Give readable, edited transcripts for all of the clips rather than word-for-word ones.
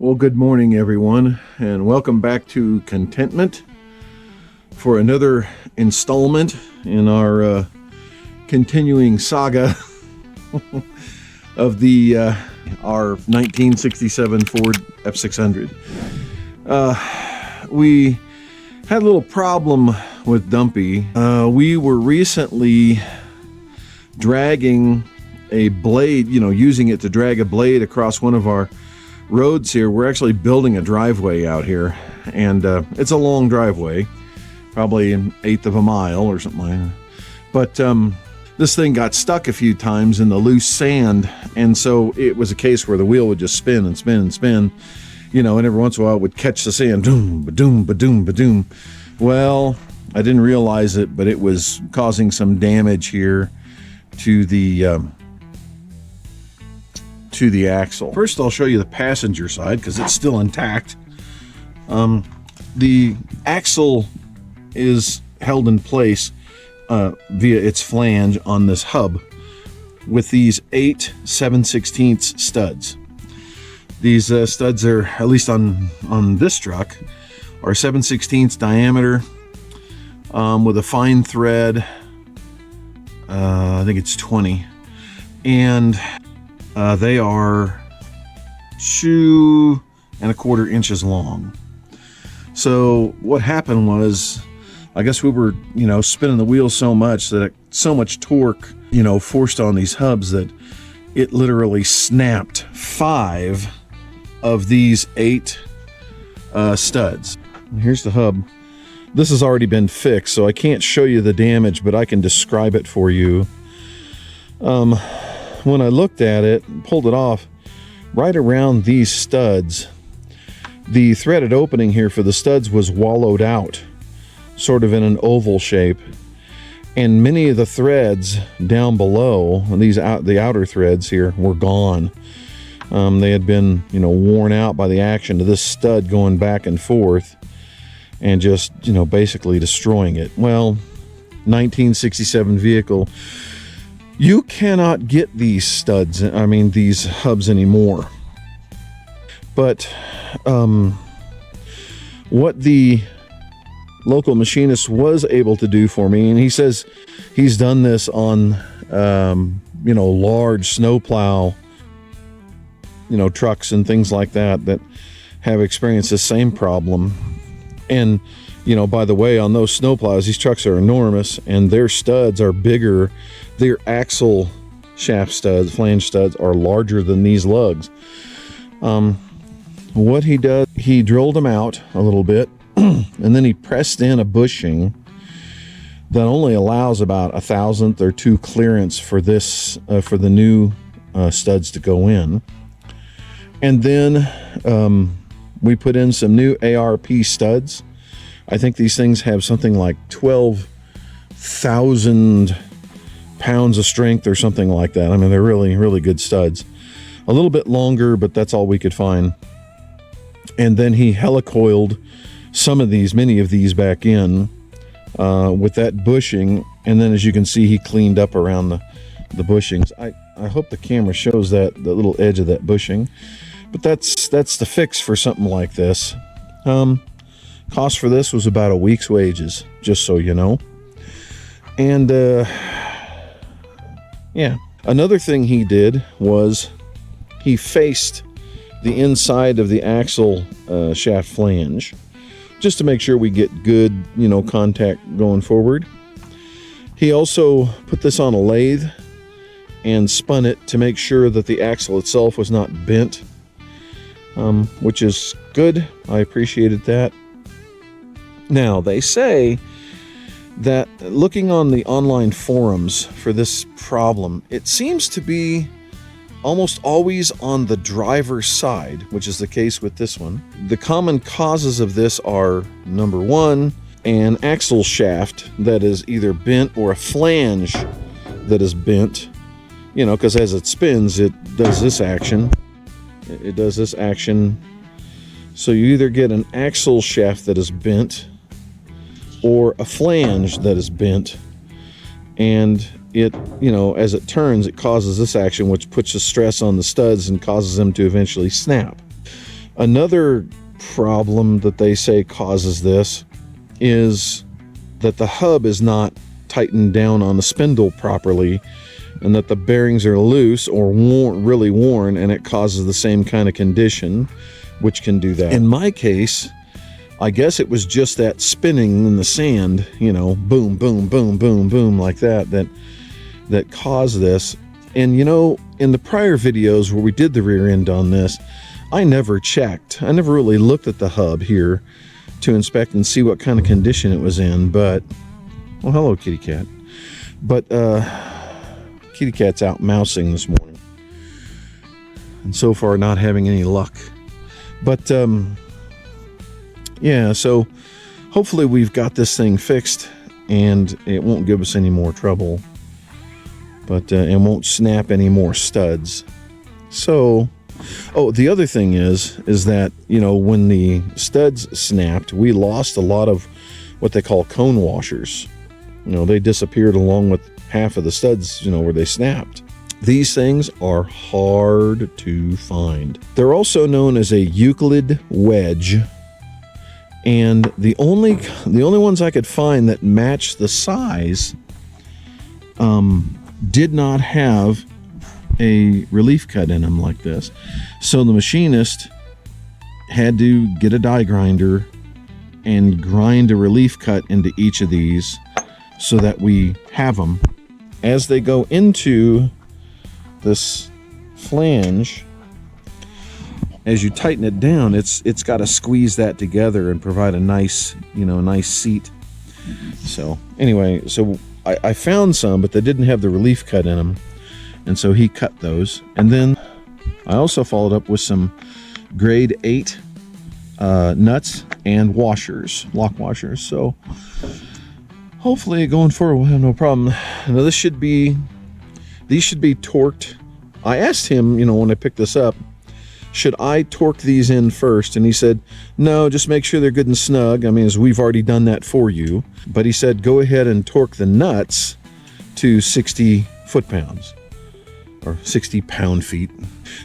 Well, good morning, everyone, and welcome back to Contentment for another installment in our continuing saga of our 1967 Ford F600. We had a little problem with Dumpy. We were recently dragging a blade, using it to drag a blade across one of our roads here. We're actually building a driveway out here, and it's a long driveway, probably an eighth of a mile or something like that. But this thing got stuck a few times in the loose sand, and so it was a case where the wheel would just spin and spin and spin, and every once in a while it would catch the sand. Doom, ba-doom, ba-doom, ba-doom. Well, I didn't realize it, but it was causing some damage here to the axle. First, I'll show you the passenger side because it's still intact. The axle is held in place via its flange on this hub with these 8 7/16 studs. These studs are, at least on this truck, are 7/16 diameter with a fine thread. I think it's 20, and they are 2¼ inches long. So what happened was, I guess we were, spinning the wheel so much that so much torque, forced on these hubs that it literally snapped 5 of these 8 studs. Here's the hub. This has already been fixed, so I can't show you the damage, but I can describe it for you. When I looked at it and pulled it off, right around these studs, the threaded opening here for the studs was wallowed out, sort of in an oval shape, and many of the threads down below, the outer threads here, were gone. They had been, worn out by the action of this stud going back and forth and just, basically destroying it. Well, 1967 vehicle. You cannot get these these hubs anymore. But what the local machinist was able to do for me, and he says he's done this on, large snowplow, trucks and things like that have experienced the same problem. And, by the way, on those snowplows, these trucks are enormous, and their studs are bigger. Their axle shaft studs, flange studs, are larger than these lugs. What he does, he drilled them out a little bit, and then he pressed in a bushing that only allows about 1/1000th or 2 clearance for this, for the new studs to go in. And then we put in some new ARP studs. I think these things have something like 12,000 pounds of strength or something like that. I mean, they're really, really good studs. A little bit longer, but that's all we could find. And then he helicoiled many of these back in with that bushing. And then, as you can see, he cleaned up around the bushings. I hope the camera shows the little edge of that bushing. But that's the fix for something like this. Cost for this was about a week's wages, just so you know. And yeah, another thing he did was he faced the inside of the axle shaft flange, just to make sure we get good, contact going forward. He also put this on a lathe and spun it to make sure that the axle itself was not bent, which is good. I appreciated that. Now, they say that looking on the online forums for this problem, it seems to be almost always on the driver's side, which is the case with this one. The common causes of this are, number one, an axle shaft that is either bent or a flange that is bent, because as it spins, it does this action. It does this action. So you either get an axle shaft that is bent or a flange that is bent, and it, as it turns, it causes this action, which puts the stress on the studs and causes them to eventually snap. Another problem that they say causes this is that the hub is not tightened down on the spindle properly, and that the bearings are loose or really worn, and it causes the same kind of condition, which can do that. In my case, I guess it was just that spinning in the sand, you know, boom, boom, boom, boom, boom, like that caused this. And you know, in the prior videos where we did the rear end on this, I never checked. I never really looked at the hub here to inspect and see what kind of condition it was in, but, well, hello, kitty cat. But, kitty cat's out mousing this morning, and so far not having any luck. But, yeah, so hopefully we've got this thing fixed, and it won't give us any more trouble, but, and won't snap any more studs. So, oh, the other thing is that, you know, when the studs snapped, we lost a lot of what they call cone washers. You know, they disappeared along with half of the studs, you know, where they snapped. These things are hard to find. They're also known as a Euclid wedge, and the only ones I could find that matched the size did not have a relief cut in them like this. So the machinist had to get a die grinder and grind a relief cut into each of these so that we have them. As they go into this flange, as you tighten it down, it's got to squeeze that together and provide a nice, you know, nice seat. So anyway, so I found some, but they didn't have the relief cut in them, and so he cut those. And then I also followed up with some grade 8 nuts and washers, lock washers. So hopefully going forward we'll have no problem. Now these should be torqued. I asked him, you know, when I picked this up, should I torque these in first? And he said, no, just make sure they're good and snug. I mean, as we've already done that for you. But he said, go ahead and torque the nuts to 60 foot-pounds or 60 pound-feet.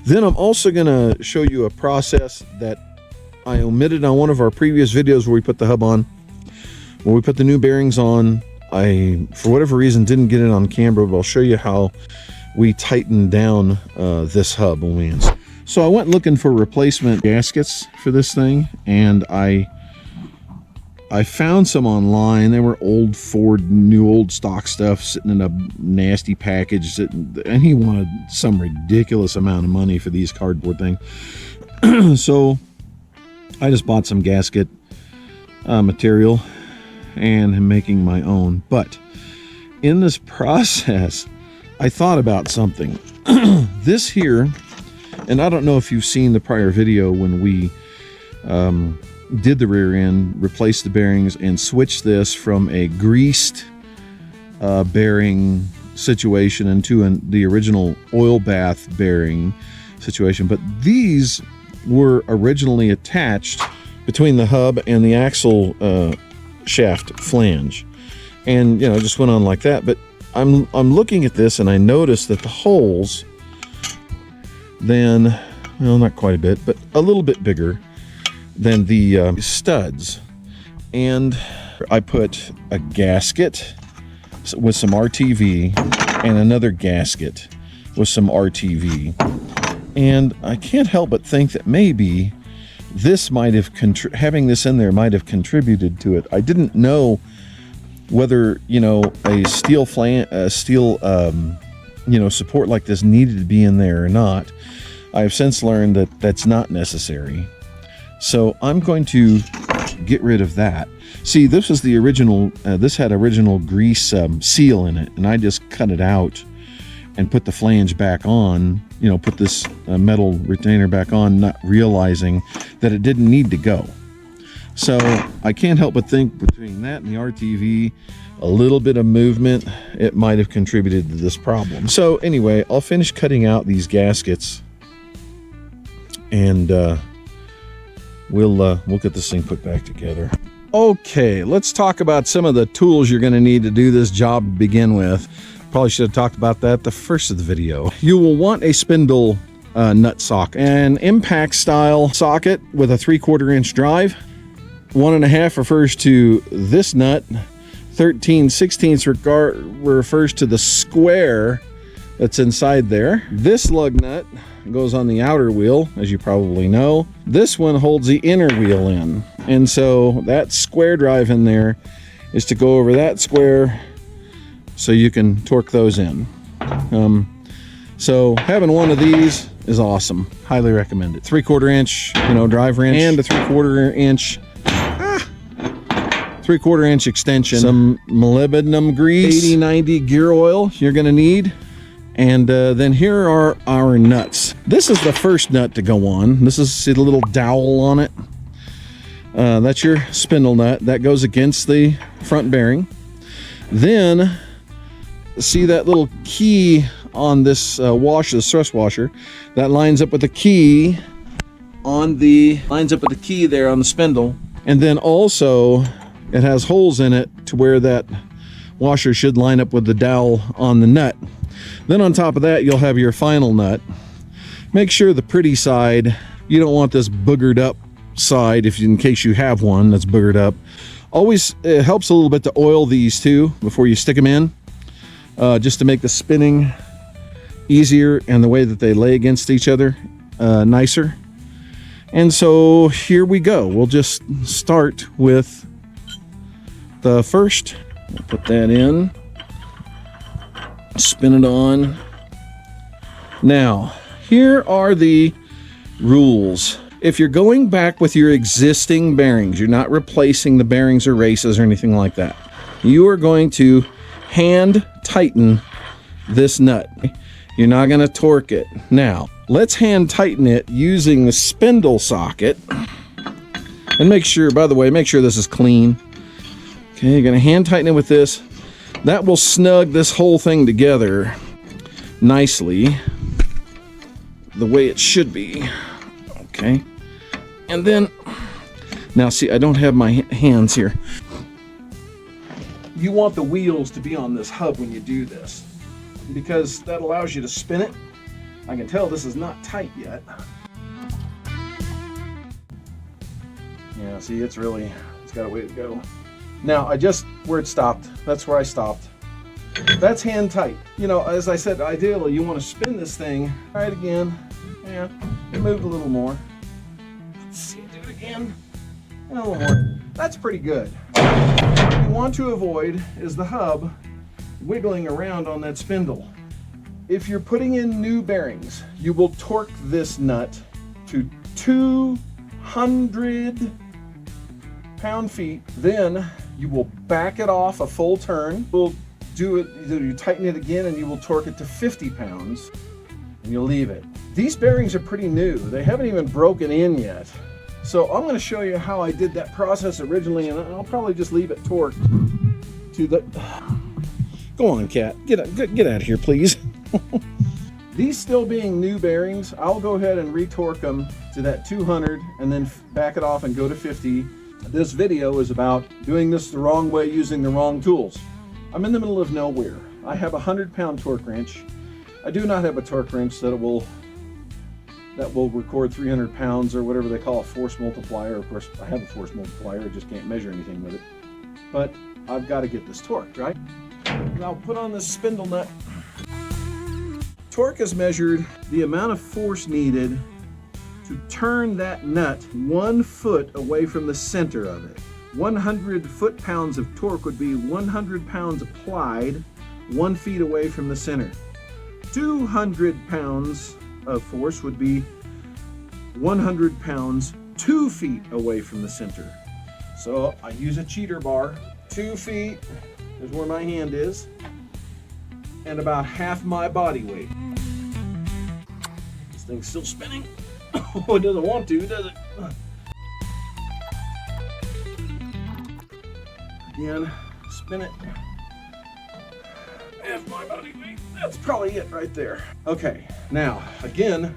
Then I'm also going to show you a process that I omitted on one of our previous videos where we put the hub on. When we put the new bearings on, I, for whatever reason, didn't get it on camera, but I'll show you how we tightened down this hub when we installed. So I went looking for replacement gaskets for this thing, and I found some online. They were old Ford, new old stock stuff sitting in a nasty package, and he wanted some ridiculous amount of money for these cardboard things. So I just bought some gasket material and am making my own. But in this process, I thought about something. This here, and I don't know if you've seen the prior video when we did the rear end, replaced the bearings, and switched this from a greased bearing situation into the original oil bath bearing situation. But these were originally attached between the hub and the axle shaft flange, and you know, just went on like that. But I'm looking at this, and I noticed that the holes, then, well, not quite a bit, but a little bit bigger than the studs. And I put a gasket with some RTV and another gasket with some RTV. And I can't help but think that maybe this might have, having this in there might have contributed to it. I didn't know whether, you know, a steel you know, support like this needed to be in there or not. I have since learned that that's not necessary. So I'm going to get rid of that. See, this was the original, this had original grease seal in it, and I just cut it out and put the flange back on, you know, put this metal retainer back on, not realizing that it didn't need to go. So I can't help but think between that and the RTV, a little bit of movement, it might have contributed to this problem. So anyway, I'll finish cutting out these gaskets, and we'll get this thing put back together. Okay, let's talk about some of the tools you're going to need to do this job to begin with. Probably should have talked about that the first of the video. You will want a spindle nut socket. An impact style socket with a 3/4 inch drive. 1.5 refers to this nut. 13/16 refers to the square that's inside there. This lug nut goes on the outer wheel, as you probably know. This one holds the inner wheel in. And so that square drive in there is to go over that square so you can torque those in. So having one of these is awesome. Highly recommend it. 3/4 inch, drive wrench, and a 3/4 inch 3/4 inch extension. Some molybdenum grease, 80/90 gear oil you're gonna need. And then here are our nuts. This is the first nut to go on. This is, see the little dowel on it? That's your spindle nut. That goes against the front bearing. Then, see that little key on this washer, the thrust washer? That lines up with the key there on the spindle. And then also, it has holes in it to where that washer should line up with the dowel on the nut. Then on top of that, you'll have your final nut. Make sure the pretty side, you don't want this boogered up side, in case you have one that's boogered up. Always, it helps a little bit to oil these two before you stick them in, just to make the spinning easier and the way that they lay against each other nicer. And so here we go. We'll just start with the first. We'll put that in. Spin it on. Now, here are the rules. If you're going back with your existing bearings, you're not replacing the bearings or races or anything like that. You are going to hand tighten this nut. You're not going to torque it. Now, let's hand tighten it using the spindle socket. And make sure, by the way, make sure this is clean. Okay, you're going to hand tighten it with this. That will snug this whole thing together nicely, the way it should be. Okay. And then, now see, I don't have my hands here. You want the wheels to be on this hub when you do this, because that allows you to spin it. I can tell this is not tight yet. Yeah, see, it's got a way to go. Now, where it stopped, that's where I stopped. That's hand tight. As I said, ideally, you want to spin this thing. Try it again. Yeah, it moved a little more. Let's see, do it again. And a little more. That's pretty good. What you want to avoid is the hub wiggling around on that spindle. If you're putting in new bearings, you will torque this nut to 200 pound-feet. Then you will back it off a full turn. We'll do it, you tighten it again, and you will torque it to 50 pounds, and you'll leave it. These bearings are pretty new. They haven't even broken in yet. So I'm going to show you how I did that process originally, and I'll probably just leave it torqued to the... Go on, Cat. Get out of here, please. These still being new bearings, I'll go ahead and retorque them to that 200 and then back it off and go to 50. This video is about doing this the wrong way using the wrong tools. I'm in the middle of nowhere. I have a 100-pound torque wrench. I do not have a torque wrench that will record 300 pounds or whatever they call a force multiplier. Of course, I have a force multiplier. I just can't measure anything with it. But I've got to get this torqued, right? And I'll put on this spindle nut. Torque is measured the amount of force needed to turn that nut 1 foot away from the center of it. 100 foot-pounds of torque would be 100 pounds applied 1 feet away from the center. 200 pounds of force would be 100 pounds 2 feet away from the center. So I use a cheater bar. 2 feet is where my hand is, and about half my body weight. This thing's still spinning. Oh, it doesn't want to, does it? Again, spin it. Half my body weight. That's probably it right there. Okay, now, again,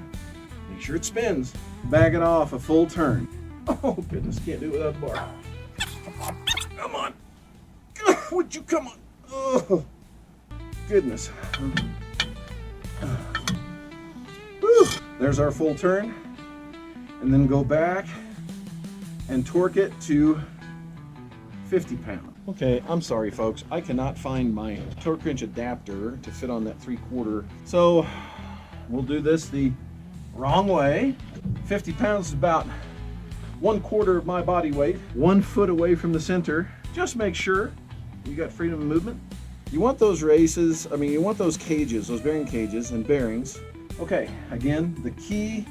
make sure it spins. Back it off a full turn. Oh, goodness, can't do it without the bar. Come on. Would you come on? Oh, goodness. Whew. There's our full turn. And then go back and torque it to 50 pounds. Okay, I'm sorry folks, I cannot find my torque wrench adapter to fit on that 3/4. So we'll do this the wrong way. 50 pounds is about 1/4 of my body weight, 1 foot away from the center. Just make sure you got freedom of movement. You want those you want those cages, those bearing cages and bearings. Okay, again, the key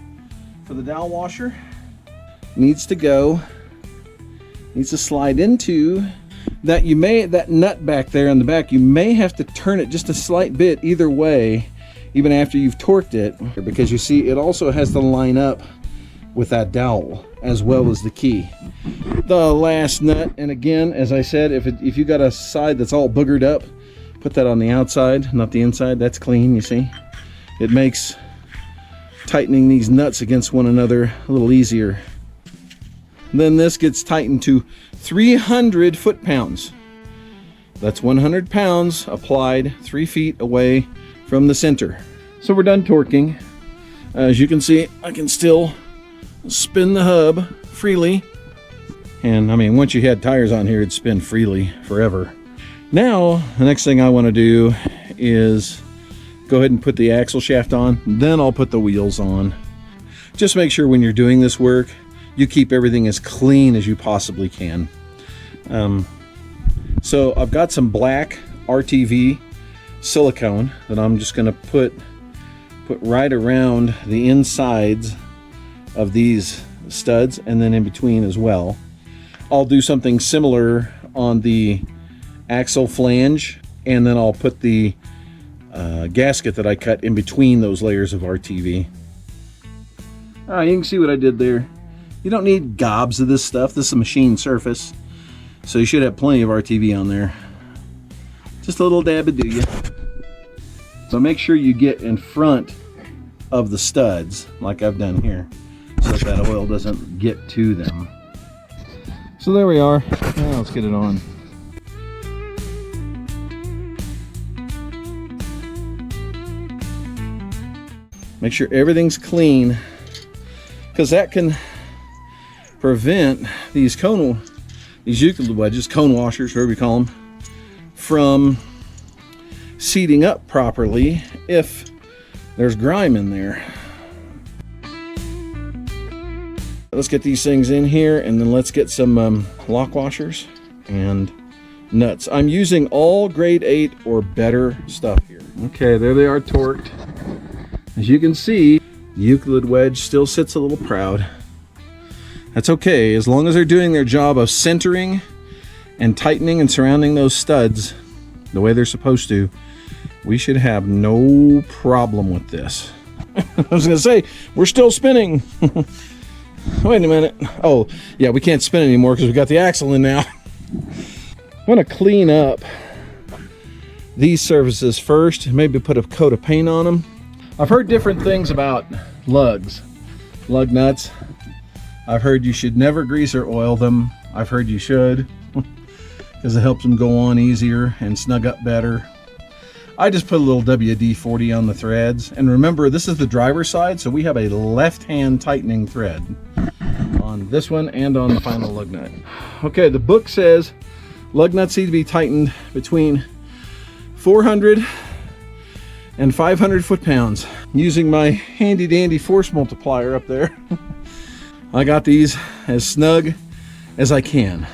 for the dowel washer needs to slide into that. That nut back there in the back, you may have to turn it just a slight bit either way, even after you've torqued it, because you see it also has to line up with that dowel as well as the key. The last nut, and again, as I said, if you got a side that's all boogered up, put that on the outside, not the inside. That's clean, you see. It makes tightening these nuts against one another a little easier. Then this gets tightened to 300 foot-pounds. That's 100 pounds applied 3 feet away from the center. So we're done torquing. As you can see, I can still spin the hub freely. And I mean, once you had tires on here, it'd spin freely forever. Now, the next thing I want to do is go ahead and put the axle shaft on. Then I'll put the wheels on. Just make sure when you're doing this work, you keep everything as clean as you possibly can. So I've got some black RTV silicone that I'm just going to put right around the insides of these studs and then in between as well. I'll do something similar on the axle flange, and then I'll put the gasket that I cut in between those layers of RTV. You can see what I did there. You don't need gobs of this stuff. This is a machine surface, so you should have plenty of RTV on there. Just a little dab would do you. So make sure you get in front of the studs like I've done here, so that oil doesn't get to them. So there we are. Now let's get it on. Make sure everything's clean, because that can prevent these Euclid wedges, cone washers, whatever you call them, from seating up properly if there's grime in there. Let's get these things in here, and then let's get some lock washers and nuts. I'm using all grade 8 or better stuff here. Okay, there they are torqued. As you can see, the Euclid wedge still sits a little proud. That's okay, as long as they're doing their job of centering and tightening and surrounding those studs the way they're supposed to, we should have no problem with this. I was gonna say, we're still spinning. Wait a minute. Oh, yeah, we can't spin anymore because we got the axle in now. I'm gonna clean up these surfaces first, maybe put a coat of paint on them. I've heard different things about lugs, lug nuts. I've heard you should never grease or oil them. I've heard you should, because it helps them go on easier and snug up better. I just put a little WD-40 on the threads. And remember, this is the driver's side, so we have a left-hand tightening thread on this one and on the final lug nut. Okay, the book says lug nuts need to be tightened between 400 and 500 foot-pounds. Using my handy-dandy force multiplier up there, I got these as snug as I can.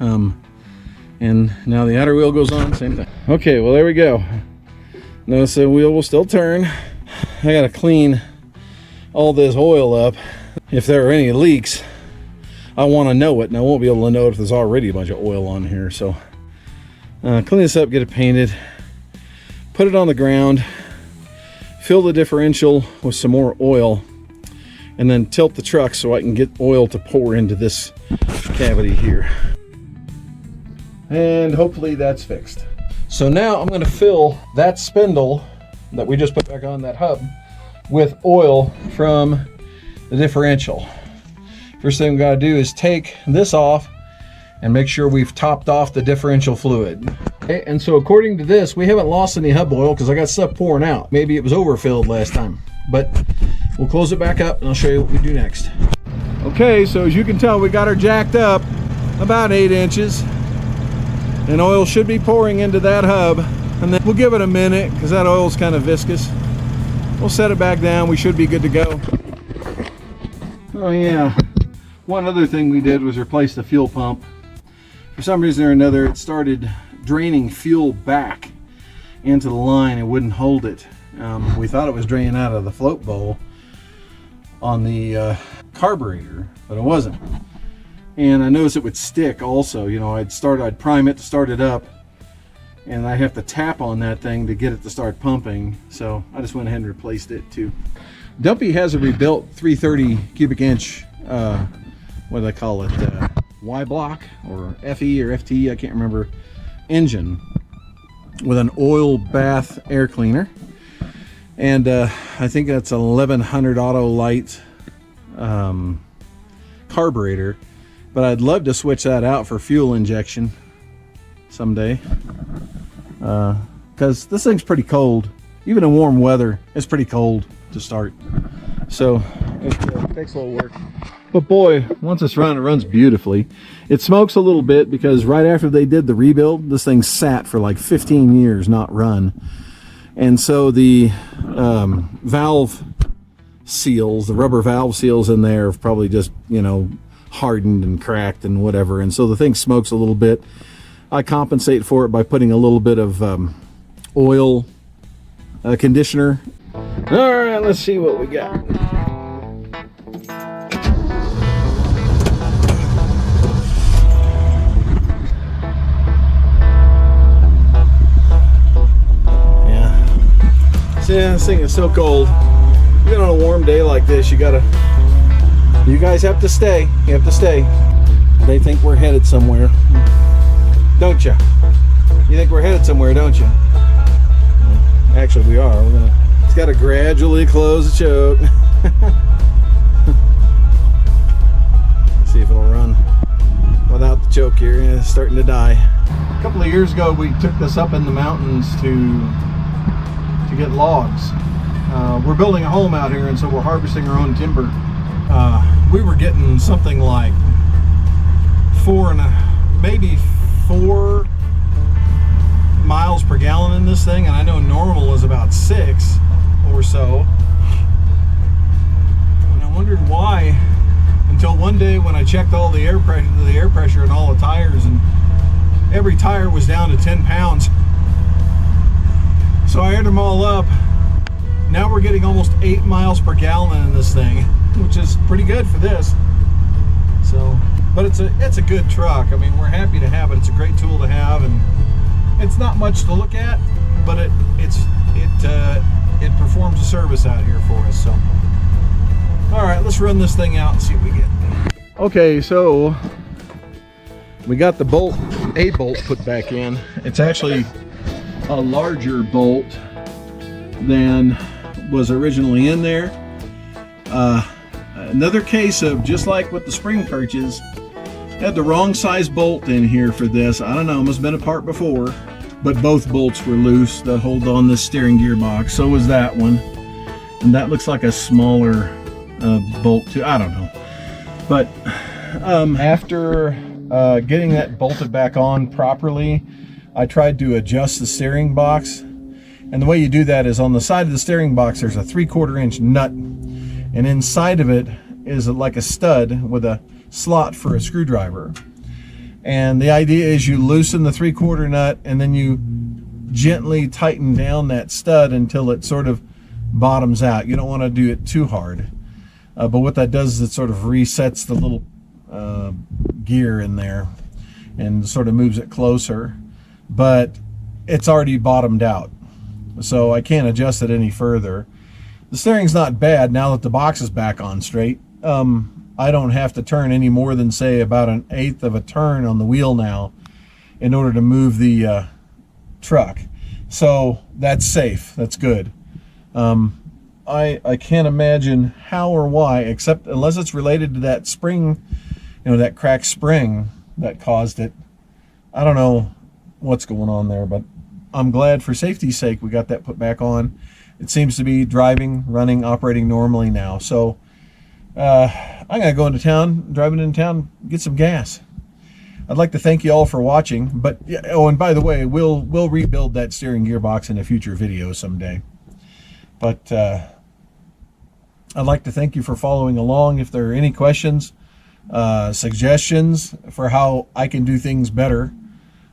And now the outer wheel goes on, same thing. Okay, well, there we go. Notice the wheel will still turn. I gotta clean all this oil up. If there are any leaks, I want to know it, and I won't be able to know it if there's already a bunch of oil on here. So clean this up, get it painted, put it on the ground, fill the differential with some more oil, and then tilt the truck so I can get oil to pour into this cavity here. And hopefully that's fixed. So now I'm going to fill that spindle that we just put back on that hub with oil from the differential. First thing we got to do is take this off and make sure we've topped off the differential fluid. Okay, and so according to this, we haven't lost any hub oil because I got stuff pouring out. Maybe it was overfilled last time. But we'll close it back up and I'll show you what we do next. Okay, so as you can tell, we got her jacked up about 8 inches, and oil should be pouring into that hub, and then we'll give it a minute because that oil's kind of viscous. We'll set it back down. We should be good to go. Oh yeah, one other thing we did was replace the fuel pump. For some reason or another, it started draining fuel back into the line. It wouldn't hold it. We thought it was draining out of the float bowl on the carburetor, but it wasn't. And I noticed it would stick also. You know, I'd prime it to start it up, and I have to tap on that thing to get it to start pumping. So I just went ahead and replaced it too. Dumpy has a rebuilt 330 cubic inch, what do they call it, Y block or FE or FT, I can't remember, engine with an oil bath air cleaner. And I think that's an 1100 Autolite carburetor, but I'd love to switch that out for fuel injection someday, because this thing's pretty cold. Even in warm weather, it's pretty cold to start, so it takes a little work. But boy, once it's run, it runs beautifully. It smokes a little bit because right after they did the rebuild, this thing sat for like 15 years not run, and so the valve seals, the rubber valve seals in there have probably just, you know, hardened and cracked and whatever, and so the thing smokes a little bit. I compensate for it by putting a little bit of oil conditioner. All right, let's see what we got. Yeah. See, this thing is so cold. Even on a warm day like this, you guys have to stay. You have to stay. They think we're headed somewhere, don't you? You think we're headed somewhere, don't you? Actually, we are. It's got to gradually close the choke. See if it'll run without the choke here. Yeah, it's starting to die. A couple of years ago, we took this up in the mountains to get logs. We're building a home out here, and so we're harvesting our own timber. We were getting something like 4 miles per gallon in this thing, and I know normal is about 6 or so. And I wondered why, until one day when I checked all the air pressure and all the tires, and every tire was down to 10 pounds. So I aired them all up. Now we're getting almost 8 miles per gallon in this thing, which is pretty good for this. So, but it's a good truck. I mean, we're happy to have it. It's a great tool to have, and it's not much to look at, but it performs a service out here for us. So, all right, let's run this thing out and see what we get. Okay, so we got a bolt put back in. It's actually a larger bolt than was originally in there. Another case of, just like with the spring perches, had the wrong size bolt in here for this. I don't know, must have been apart before, but both bolts were loose that hold on this steering gearbox. So was that one, and that looks like a smaller bolt too. I don't know, but after getting that bolted back on properly, I tried to adjust the steering box, and the way you do that is on the side of the steering box there's a 3/4 inch nut, and inside of it is like a stud with a slot for a screwdriver. And the idea is you loosen the 3/4 nut, and then you gently tighten down that stud until it sort of bottoms out. You don't want to do it too hard, but what that does is it sort of resets the little gear in there and sort of moves it closer, but it's already bottomed out, so I can't adjust it any further. The steering's not bad now that the box is back on straight. I don't have to turn any more than, say, about 1/8 of a turn on the wheel now in order to move the truck. So that's safe. That's good. I can't imagine how or why, except unless it's related to that spring, you know, that cracked spring that caused it. I don't know what's going on there, but I'm glad for safety's sake we got that put back on. it seems to be running, operating normally now. So I'm going to go into town, driving into town, get some gas. I'd like to thank you all for watching. But oh, and by the way, we'll rebuild that steering gearbox in a future video someday. But I'd like to thank you for following along. If there are any questions, suggestions for how I can do things better,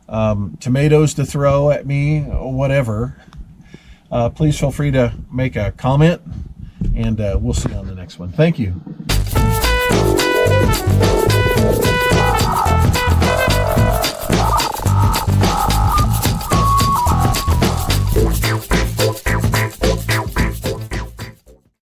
tomatoes to throw at me, whatever, please feel free to make a comment, and we'll see you on the next one. Thank you.